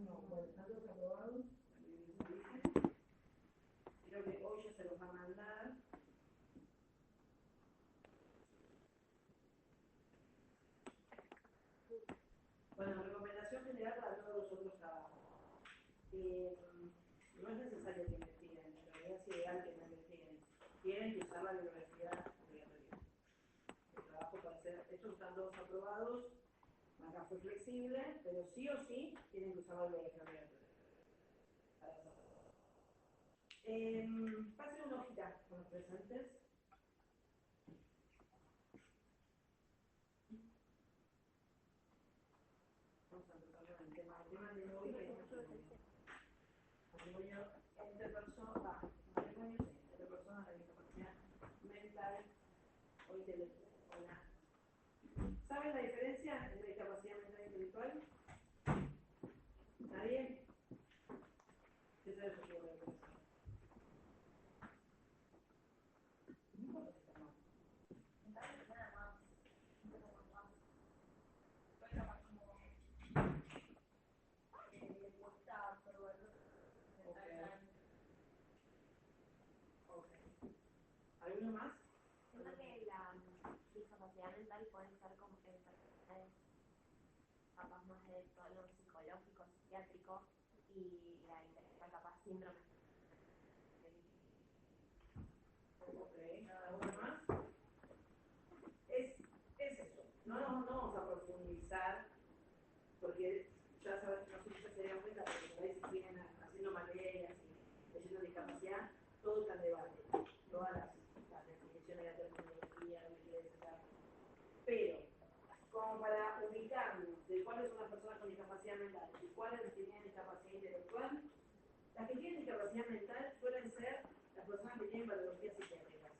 No, bueno, están todos aprobados. Creo que hoy ya se los va a mandar. Bueno, recomendación general para todos los otros trabajos. No es necesario que investiguen, en realidad es ideal que no investiguen. Tienen que usar la bibliografía obligatoria. El trabajo para ser, estos están todos aprobados, acá fue flexible, pero sí o sí tienen que usar la bibliografía obligatoria. Pasen una hojita con los presentes. Vamos a empezar con el tema de hoy, que es matrimonio interpersonal, interpersonal de discapacidad mental o intelectual. ¿Saben la diferencia entre discapacidad mental e intelectual? ¿Nadie? ¿Qué se les ocurre? No importa si está mal. ¿Alguno más? Siento que la discapacidad mental puede ser como enfermedades capaz más de tono psicológico, psiquiátrico, y la intelectual capaz síndrome. Ok, ¿alguno más? Es eso. No vamos a profundizar, porque ya saben, no sé si se dieron cuenta, porque por ahí se siguen haciendo materias y leyendo discapacidad, todo está en debate. Todas las definiciones, la terminología, lo que quiere decir. Pero, como para ubicarnos de cuáles son las personas con discapacidad mental y cuáles las que tienen discapacidad intelectual, las que tienen discapacidad mental suelen ser las personas que tienen patologías psiquiátricas.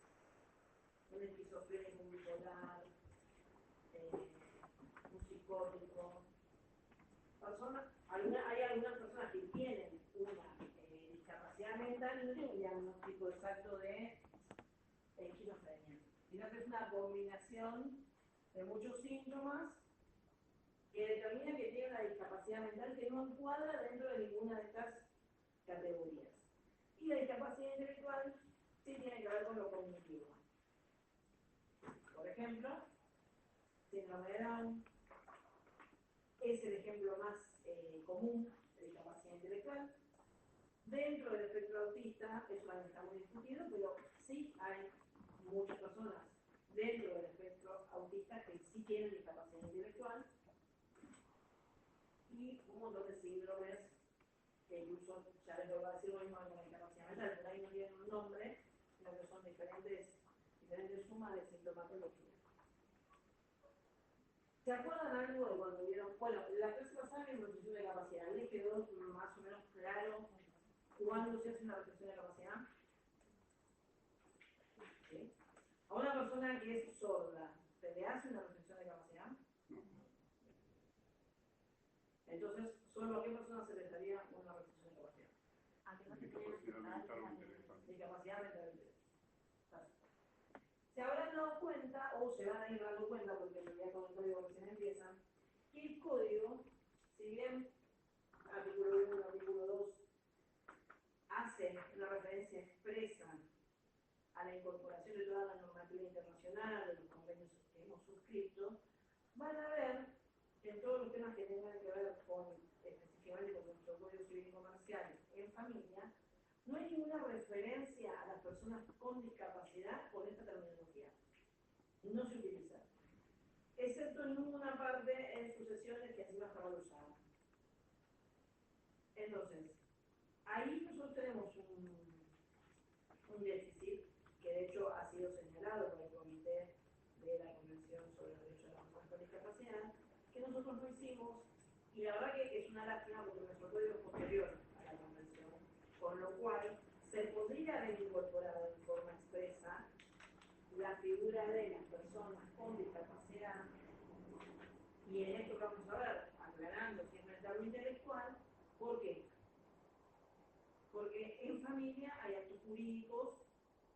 Un esquizofrénico, un bipolar, un psicótico. Hay algunas personas que tienen una discapacidad mental y no tienen un diagnóstico exacto de esquizofrenia, sino que es una combinación de muchos síntomas que determina que tiene una discapacidad mental que no encuadra dentro de ninguna de estas categorías. Y la discapacidad intelectual sí tiene que ver con lo cognitivo. Por ejemplo, síndrome de Down es el ejemplo más común de discapacidad intelectual. Dentro del espectro autista, eso también está muy discutido, pero sí hay muchas personas dentro del espectro autista que sí tienen discapacidad intelectual y un montón de síndromes que incluso, ya les voy a decir lo mismo con la discapacidad mental, por ahí no tienen un nombre, sino que son diferentes sumas de sintomatología. ¿Se acuerdan algo de cuando vieron? Bueno, la clase pasada en restricción de capacidad, ¿les quedó más o menos claro cuándo se hace una restricción de capacidad? ¿Sí? A una persona que es sorda, ¿se le hace una restricción de capacidad? Entonces, ¿solo a qué persona se le daría una restricción de capacidad? ¿A qué discapacidad mental o intelectual? Discapacidad mental o intelectual. Se habrán dado cuenta, o se van a ir dando cuenta, porque en realidad con el código recién empiezan, que el código, si bien artículo 1, artículo 2, hace una referencia expresa a la incorporación de toda la normativa internacional, de los convenios que hemos suscrito, van a ver que en todos los temas que tengan que ver con, específicamente con nuestro Código Civil y Comercial en familia, no hay ninguna referencia a las personas con discapacidad con esta terminología. No se utiliza, excepto en una parte en sucesiones que encima estaban usadas. Entonces, ahí nosotros tenemos un déficit que de hecho ha sido señalado por el Comité de la Convención sobre los Derechos de las Personas con Discapacidad, que nosotros no hicimos, y la verdad que es una lástima porque nuestro código es posterior a la Convención, con lo cual se podría haber incorporado en forma expresa la figura de las personas con discapacidad, y en esto que vamos a ver, aclarando si es mental o intelectual. ¿Por qué? Porque en familia hay actos jurídicos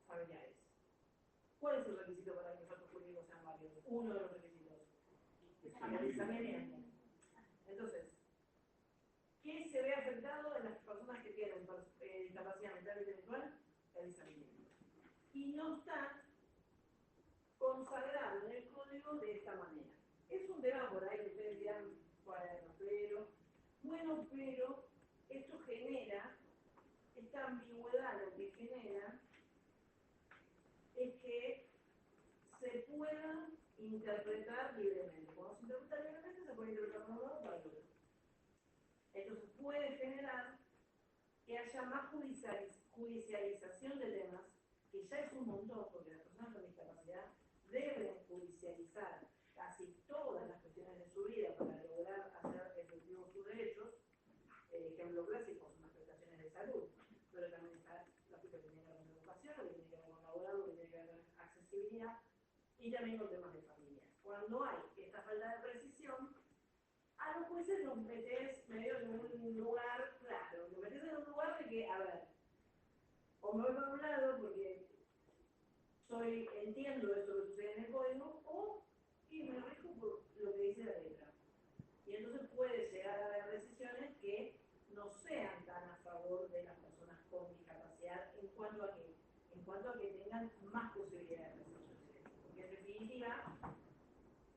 familiares. ¿Cuál es el requisito para que los actos jurídicos sean válidos? Uno de los requisitos. Entonces, ¿qué se ve afectado en las personas que tienen discapacidad mental e intelectual? El discernimiento. Y no está consagrado en el código de esta manera. Es un tema por ahí que ustedes dirán, bueno, pero esto genera, esta ambigüedad lo que genera es que se pueda interpretar libremente. Cuando se interpreta libremente se puede interpretar de un lado para el otro. Entonces puede generar que haya más judicialización de temas, que ya es un montón, porque las personas con discapacidad deben judicializar casi todas las cuestiones de su vida para lograr hacer efectivos sus derechos. El ejemplo clásico son las prestaciones de salud, pero también está la que tiene que ver con educación, lo que tiene que ver con laboral, lo que tiene que ver con accesibilidad y también con temas de familia. Cuando hay esta falta de precisión, a los jueces los metés medio en un lugar claro, los metés en un lugar de que, a ver, o me voy para un lado porque entiendo esto que sucede en el código, y me rijo por lo que dice la letra. Y entonces puede llegar a haber decisiones que no sean tan a favor de las personas con discapacidad en cuanto a que tengan más posibilidades de hacer. Porque en definitiva,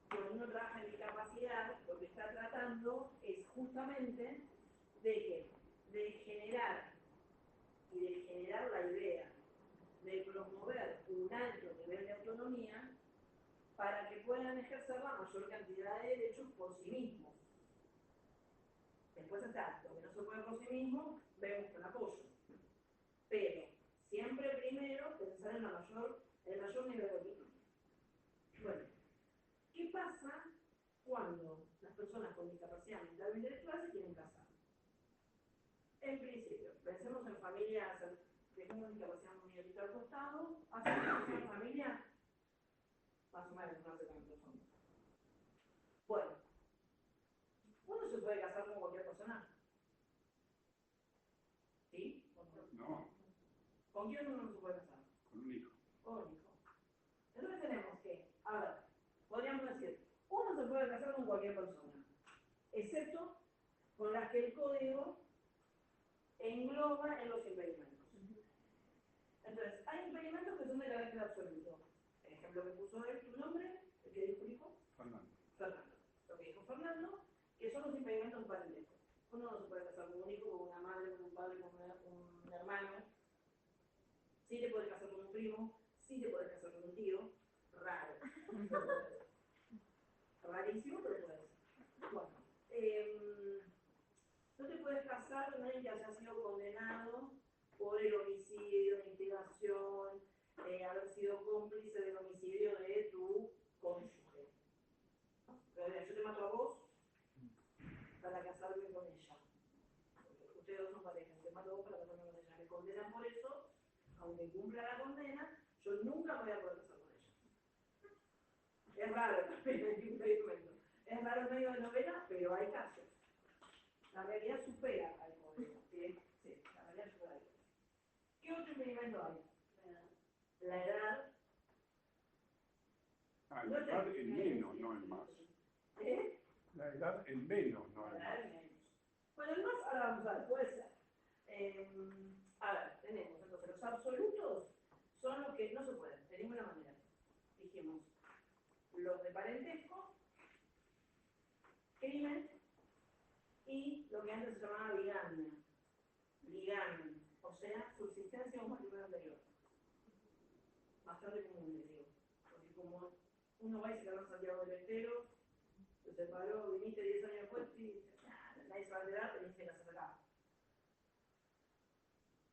cuando uno trabaja en discapacidad, lo que está tratando es justamente de generar la idea de promover un alto nivel de autonomía para que puedan ejercer la mayor cantidad de derechos por sí mismos. Después está, lo que no se puede por sí mismo, vemos con apoyo. Pero siempre primero pensar en el mayor nivel de autonomía. Bueno, ¿qué pasa cuando las personas con discapacidad mental o intelectual se quieren casar? En principio, pensemos en familias que tengan discapacidad minoritaria al costado, hacen una familia más o menos, no sé cuántos son. Bueno, ¿uno se puede casar con cualquier persona? ¿Sí? No. ¿Con quién uno no se puede casar? Con un hijo. Con un hijo. Entonces tenemos que, a ver, podríamos decir, uno se puede casar con cualquier persona, excepto con las que el código engloba en los impedimentos. Entonces, hay impedimentos que son de carácter absoluto. El ejemplo que puso él, tu nombre, el que dijo el hijo, Fernando. Fernando. Lo que dijo Fernando, que son los impedimentos parentescos. Uno no se puede casar con un hijo, con una madre, con un padre, con un hermano. Sí te puedes casar con un primo, sí te puedes casar con un tío. Raro. Rarísimo, pero puede ser. Bueno, no te puedes casar con alguien que haya sido condenado por el homicidio, la instigación, haber sido cómplice del homicidio de tu cónyuge. Yo te mato a vos para casarme con ella. Ustedes dos son parejas, te mato a vos para casarme con ella. Me condenan por eso, aunque cumpla la condena, yo nunca me voy a poder casar con ella. Es raro también el impedimento. Es raro en medio de novela, pero hay casos. La realidad supera al código. ¿Sí? Sí, la realidad supera al código. ¿Qué otro impedimento hay? La edad. La edad en menos, no en más. ¿Eh? La edad en menos, no en más. Bueno, el más, ahora vamos a ver, puede ser. A ver, tenemos entonces los absolutos son los que no se pueden, de ninguna manera. Dijimos, los de parentesco, crimen y lo que antes se llamaba bigamia. Ligamen, o sea, subsistencia de un matrimonio anterior. Bastante común, les digo. Porque como uno va y se quedó en Santiago del Estero, se separó, viniste 10 años después y nadie se va a enterar, tenés que casar acá.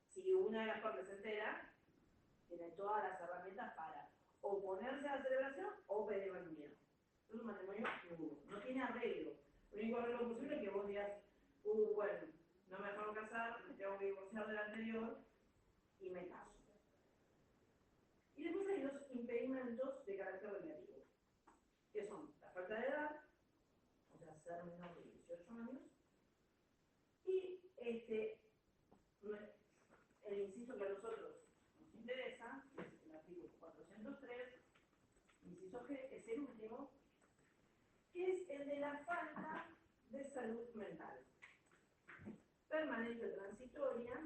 Si una de las partes se entera, tiene todas las herramientas para oponerse a la celebración o pedir matrimonio. Es un matrimonio nulo, no tiene arreglo. Lo único arreglo posible es que vos digas, bueno, no me dejaron casar, me tengo que divorciar del anterior y me caso. Y después hay dos impedimentos de carácter relativo, que son la falta de edad, o sea, ser menor de 18 años, y el inciso que a nosotros nos interesa, que es el artículo 403, inciso G, es el último, que es el de la falta de salud mental. permanente o transitoria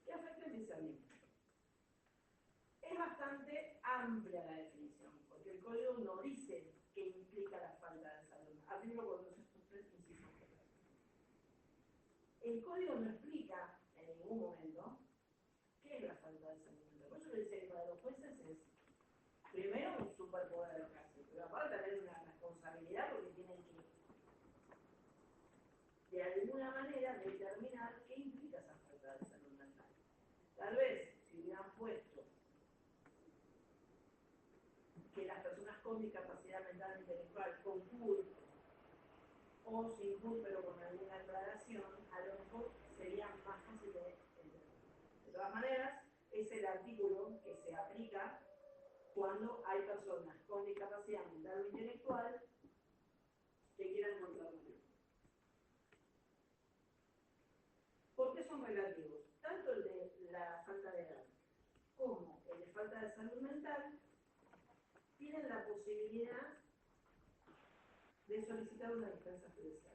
que afecte el pensamiento. Es bastante amplia la definición, porque el código no dice qué implica la falta de salud. Abrirlo con los estos tres incisos. El código no explica en ningún momento qué es la falta de salud mental. Por eso le dice que para los jueces es, primero, un superpoder casi, pero aparte tener una responsabilidad porque tienen que, de alguna manera, determinar qué implica esa falta de salud mental. Tal vez, si hubieran puesto que las personas con discapacidad mental e intelectual con CUR o sin CUR pero con alguna aclaración, a lo mejor sería más fácil de entender. De todas maneras, es el artículo que se aplica cuando hay personas con discapacidad mental o intelectual que quieran contratar. ¿Por qué son relativos? Tanto el de la falta de edad como el de falta de salud mental tienen la posibilidad de solicitar una dispensa judicial,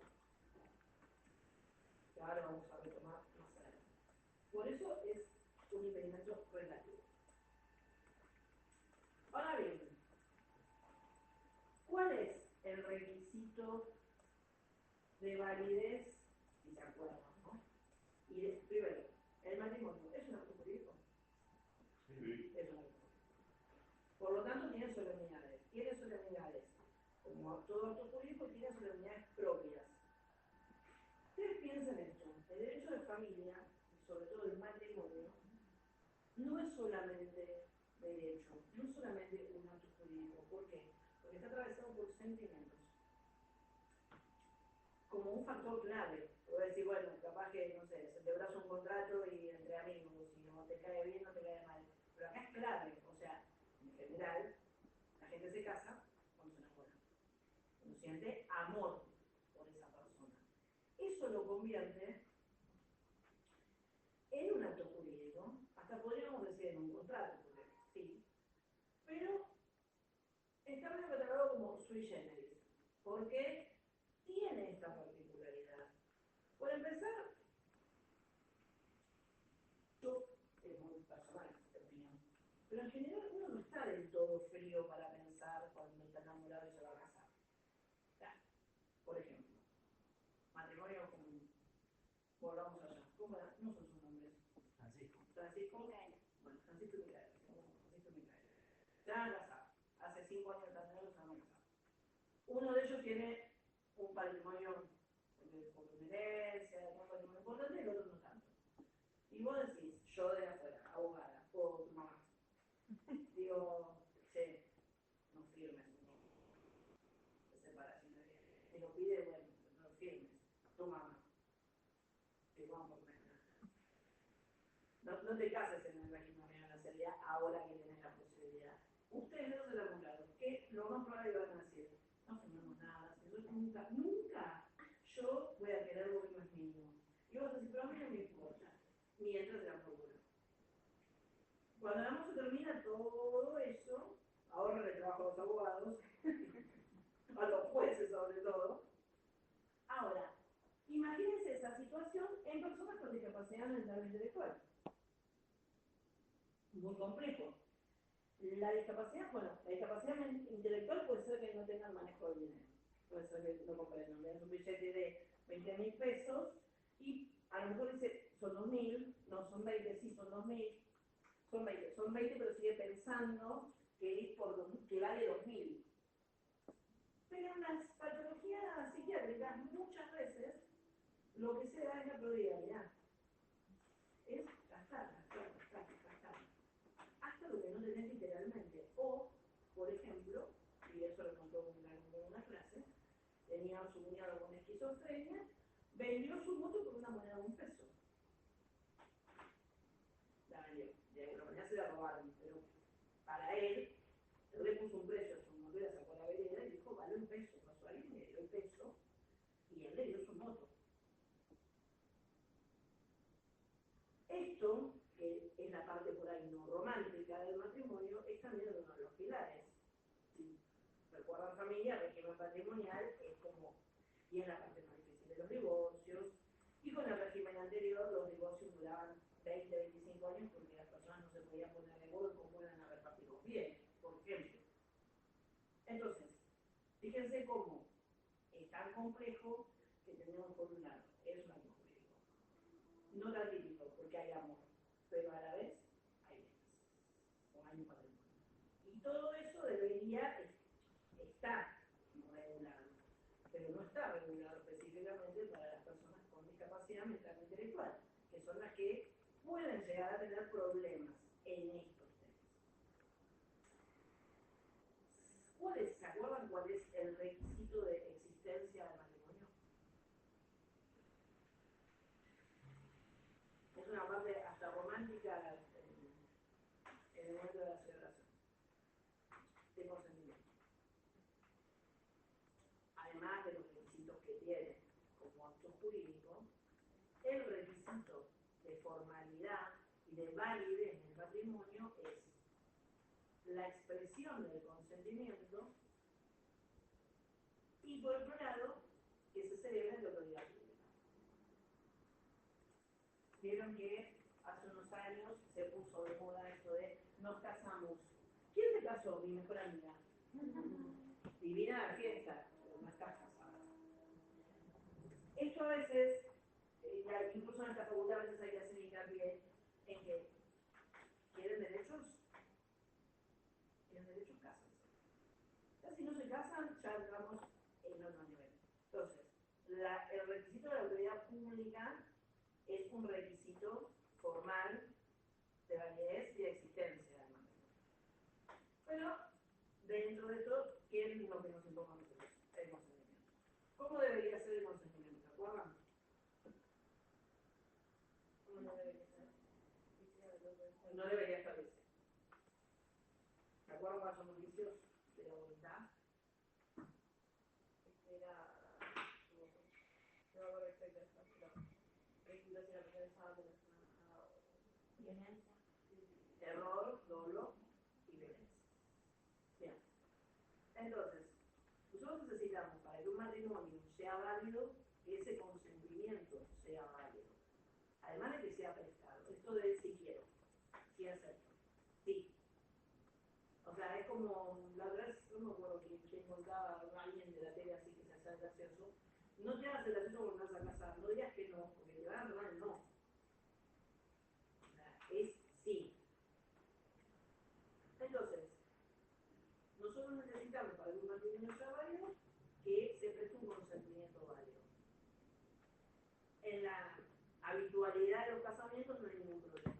que ahora vamos a retomar más adelante. Por eso es un impedimento relativo. Ahora bien, ¿cuál es el requisito de validez? Si se acuerdan, ¿no? Y primero, el matrimonio es un acto jurídico. Sí. Es un acto jurídico. Por lo tanto, tiene solemnidades. Tiene solemnidades. Como todo acto jurídico, tiene solemnidades propias. Ustedes piensen esto. El derecho de familia, y sobre todo el matrimonio, no es solamente derecho, no es solamente un acto jurídico. ¿Por qué? Porque está atravesado por sentimientos. Como un factor clave. Puedo decir, bueno, capaz que, no sé, celebras un contrato y entre amigos, si no te cae bien, no te cae mal. Pero acá es clave, o sea, en general, la gente se casa cuando se enamora. Cuando siente amor por esa persona. Eso lo convierte en un acto jurídico, hasta podríamos decir en un contrato, porque sí, pero está medio catalogado como sui generis, porque tiene esta particularidad. Por empezar, yo, es muy personal esta opinión, pero en general uno no está del todo frío para pensar cuando está enamorado y se va a casar. O sea, por ejemplo, matrimonio común. Volvamos allá. ¿Cómo era? No son sus nombres. Francisco. Micaela. Bueno, Francisco y Micaela. Francisco y Micaela. Ya han casado. Hace 5 años atrás se han casado. Uno de ellos tiene un patrimonio por herencia, un patrimonio importante, y el otro no tanto. Y vos decís, yo de afuera, abogada, o tu mamá. Digo, che, no firmes de separación de bienes. Te lo pide, bueno, no lo firmes. Tu mamá. Firmamos por mezcla. No te cases en el régimen de la nacionalidad ahora que tenés la posibilidad. Ustedes no se lo compraron. ¿Qué? Lo más probable que van a decir, no firmamos nada, si yo nunca, yo voy a querer lo que no es mío. Y vos decís, pero a mí no me importa, mientras se la procura. Cuando la se termina todo eso, ahorra el trabajo a los abogados, a los jueces sobre todo. Ahora, imagínense esa situación en personas con discapacidad mental e intelectual. Muy complejo. La discapacidad intelectual puede ser que no tengan manejo del dinero. Puede ser que no comprendan. Le dan un billete de 20.000 pesos y a lo mejor dice, son 2.000, no son 20, sí, son 2.000, son 20, pero sigue pensando que vale 2.000. Pero en las patologías psiquiátricas muchas veces lo que se da es la prodigalidad. Es gastar. Hasta lo que no tenés literalmente. O, por ejemplo, y eso lo contó una clase, tenía a su cuñado con esquizofrenia, vendió su moto por una moneda de $1. La vendió. De alguna manera se la robaron, pero para él le puso un precio a su moto y la sacó a la vereda y dijo, vale $1. Pasó alguien, le dio el peso y él le dio su moto. Esto, que es la parte por ahí no romántica del matrimonio, es también uno de los pilares. Si recuerdan familia, régimen patrimonial es como, y es la parte más difícil de los divorcios, y con el régimen anterior fíjense cómo es tan complejo que tenemos por un lado, es un acto jurídico. No tan típico, porque hay amor, pero a la vez hay bienes, o hay un patrimonio. Y todo eso debería estar regulado, pero no está regulado específicamente para las personas con discapacidad mental e intelectual, que son las que pueden llegar a tener problemas en estos temas. ¿Se acuerdan cuál es el requisito de existencia del matrimonio? Es una parte hasta romántica en el momento de la celebración, de consentimiento. Además de los requisitos que tiene como acto jurídico, el requisito de formalidad y de validez del matrimonio es la expresión del consentimiento y, por otro lado, que se celebre en la autoridad pública. Vieron que hace unos años se puso de moda esto de nos casamos. ¿Quién se casó? Mi mejor amiga. Divina la fiesta, pero no estás casada. Esto a veces, incluso en esta facultad a veces hay que hacer hincapié en que quieren derechos, cásense. Ya si no se casan, ya entramos en otro nivel. Entonces, el requisito de la autoridad pública es un requisito formal de validez y de existencia del matrimonio. Pero, dentro de todo, ¿qué es lo que nos imponga a nosotros? El consentimiento. ¿Cómo debería ser el consentimiento? ¿Se acuerdan? ¿Cómo no debería ser? No debería establecer. ¿Se acuerdan cuáles son los vicios de la voluntad? Era, no me acuerdo exacto, pero si la persona estaba amenazada o violencia. Terror, dolo y violencia. Bien. Entonces, nosotros necesitamos para que un matrimonio sea válido, que ese consentimiento sea válido. Además de que sea prestado. Esto de si quiero, si acepto, sí. O sea, es como, la verdad es que no me acuerdo quién contaba a alguien de la tele así que se hace gracioso. No te hagas el gracioso porque te vas a casar, no digas que no, porque te van a tomar el no. O sea, es sí. Entonces, nosotros necesitamos para que un matrimonio sea válido que se preste un consentimiento válido. En la habitualidad de los casamientos no hay ningún problema.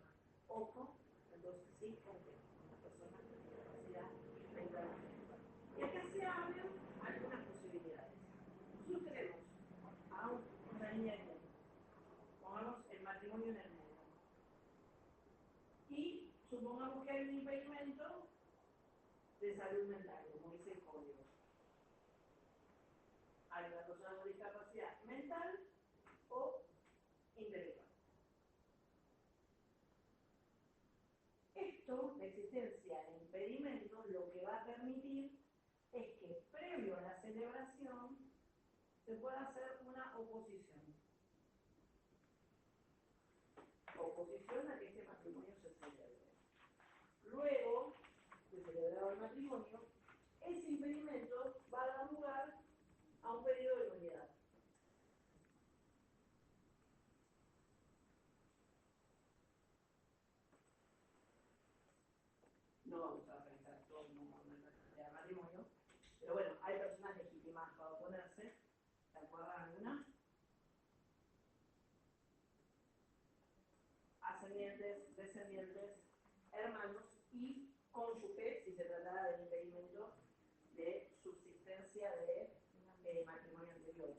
Ojo, entonces sí, con que con las personas con discapacidad mental e intelectual. Y acá se abren algunas posibilidades. Nosotros tenemos a una línea de tiempo. Pongamos el matrimonio en el medio. Y supongamos que hay un impedimento de salud mental, como dice el código. Hay una persona con discapacidad mental o intelectual. Esto, la existencia de impedimentos, lo que va a permitir es que previo a la celebración se pueda hacer una oposición. Oposición a que este matrimonio se celebre. Luego de celebrado el matrimonio, ese impedimento va a dar lugar a un periodo de nulidad. No vamos a realizar todo el matrimonio, pero bueno, hay personas legítimas para oponerse. ¿Se acuerdan alguna? Ascendientes, descendientes, hermanos y cónyuge, si se tratara del impedimento de subsistencia de matrimonio anterior.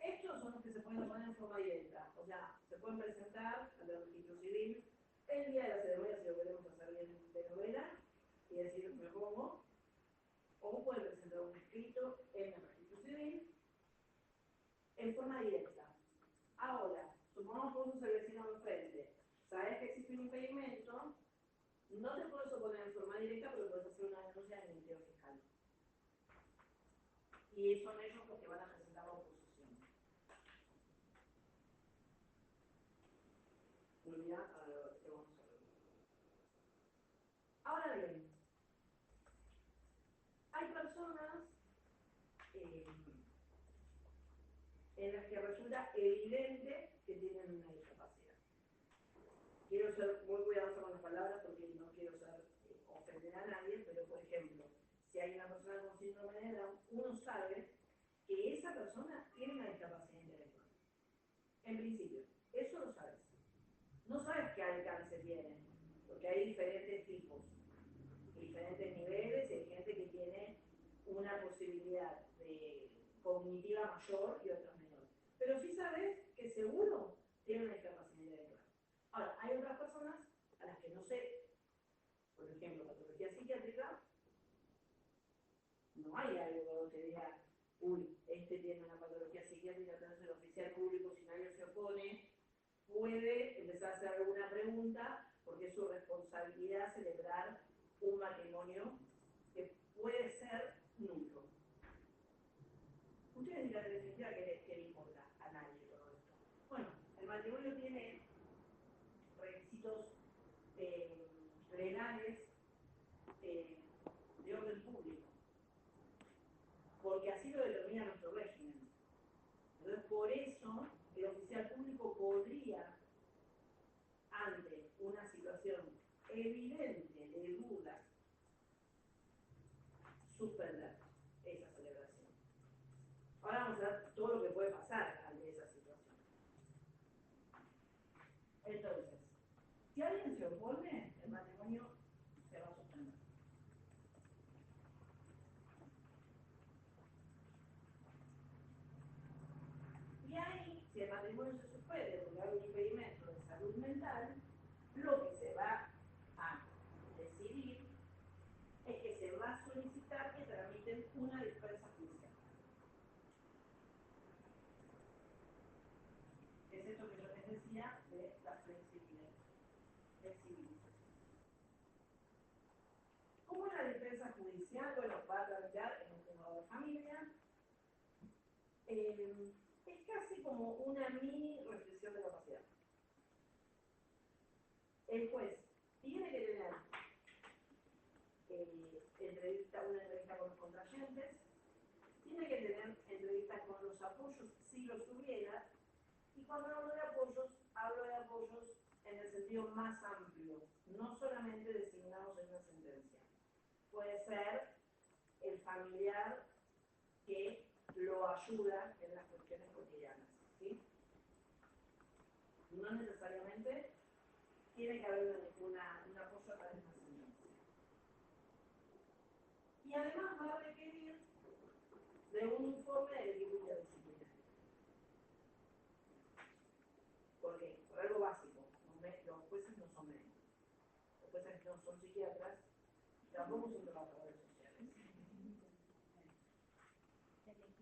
Estos son los que se pueden oponer en forma directa, o sea, se pueden presentar ante el registro civil el día de la ceremonia, si lo queremos hacer bien de novela, y decir, me pongo, o pueden presentar un escrito en el registro civil en forma directa. Ahora, supongamos que vos sos el vecino de enfrente, sabes que existe un impedimento, no te puedes oponer en forma directa, pero puedes hacer una denuncia en el Ministerio Fiscal. Y son ellos los que van a presentar la oposición. Nulidad a lo que vamos a ver. Ahora bien, hay personas en las que resulta evidente que tienen una discapacidad. Quiero ser muy cuidadosa con las palabras porque no quiero ofender a nadie, pero por ejemplo, si hay una persona con síndrome de Down, uno sabe que esa persona tiene una discapacidad intelectual. En principio, eso lo sabes. No sabes qué alcance tiene, porque hay diferentes tipos, diferentes niveles, y hay gente que tiene una posibilidad cognitiva mayor y otras menor. Pero sí sabes que seguro tiene una discapacidad intelectual. Ahora, hay otras personas a las que no sé, por ejemplo, patología psiquiátrica, no hay algo que diga, uy, este tiene una patología psiquiátrica, entonces el oficial público, si nadie se opone, puede empezar a hacer alguna pregunta, porque es su responsabilidad celebrar un matrimonio que puede ser nulo. Ustedes dirán, en definitiva, ¿qué le importa a nadie todo esto? Bueno, el matrimonio tiene requisitos legales de orden público, porque así lo determina nuestro régimen. Entonces, por eso, el oficial público podría, ante una situación evidente de duda, suspender esa celebración. Ahora vamos a ver todo lo que puede pasar ante esa situación. Entonces, si alguien se opone, el matrimonio se va a suspender. Y ahí, si el matrimonio se suspende porque hay un impedimento de salud mental, lo que se va a decidir es que se va a solicitar que tramiten una dispensa judicial. Es esto que yo les decía de la flexibilización. ¿Cómo es la defensa judicial? Bueno, va a tramitar en un juzgado de familia. Es casi como una mini restricción de capacidad. El juez tiene que tener una entrevista con los contrayentes, tiene que tener entrevistas con los apoyos, si los hubiera, y cuando hablo de apoyos en el sentido más amplio, no solamente designados en una sentencia. Puede ser el familiar que lo ayuda en las cuestiones cotidianas, ¿sí? No necesariamente tiene que haber un apoyo a través de una sentencia. Y además va a requerir de un informe del equipo interdisciplinario. ¿Por qué? Por algo básico. Los jueces no son médicos. Los jueces no son psiquiatras, tampoco son trabajadores sociales.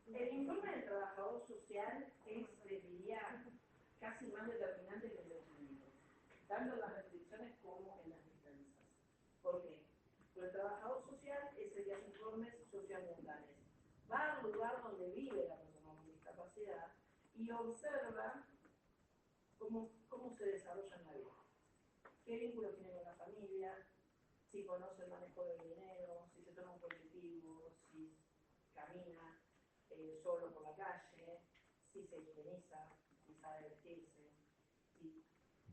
El informe del trabajador social es, les diría, casi más determinante que el de los médicos, tanto en las restricciones como en las dispensas. ¿Por qué? Porque el trabajador social es el que hace informes socioambientales. Va al lugar donde vive la persona con discapacidad y observa cómo se desarrolla en la vida. ¿Qué vínculos tiene con la familia? Si conoce el manejo del dinero, si se toma un positivo, si camina solo por la calle, si se higieniza, si sabe vestirse, si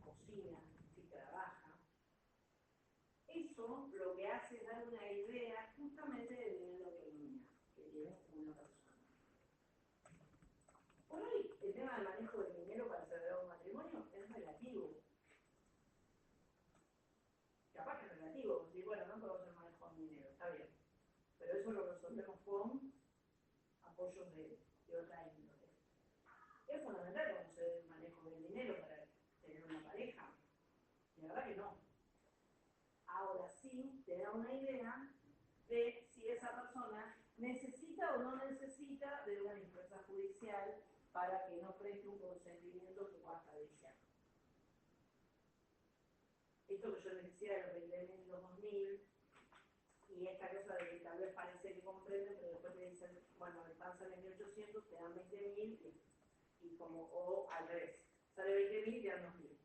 cocina, si trabaja. Eso lo que hace es dar una idea justamente del nivel de autonomía que tiene una persona. Por hoy, el tema del manejo del dinero para celebrar un matrimonio es relativo. Capaz que es relativo, porque bueno, no conozco el manejo del dinero, está bien. Pero eso lo resolvemos con apoyos de otra índole. Es fundamental conocer el manejo del dinero para tener una pareja. Y la verdad que no. Ahora sí te da una idea de si esa persona necesita o no necesita de una dispensa judicial para que no preste un consentimiento que pueda estar viciado. Esto que yo les decía de los 20.000 y los 2.000, y esta cosa de que tal vez parece que comprenden, pero después te dicen, bueno, pasan en 1.800, te dan 20.000 y como, o al revés, sale 20.000 y te dan 2.000.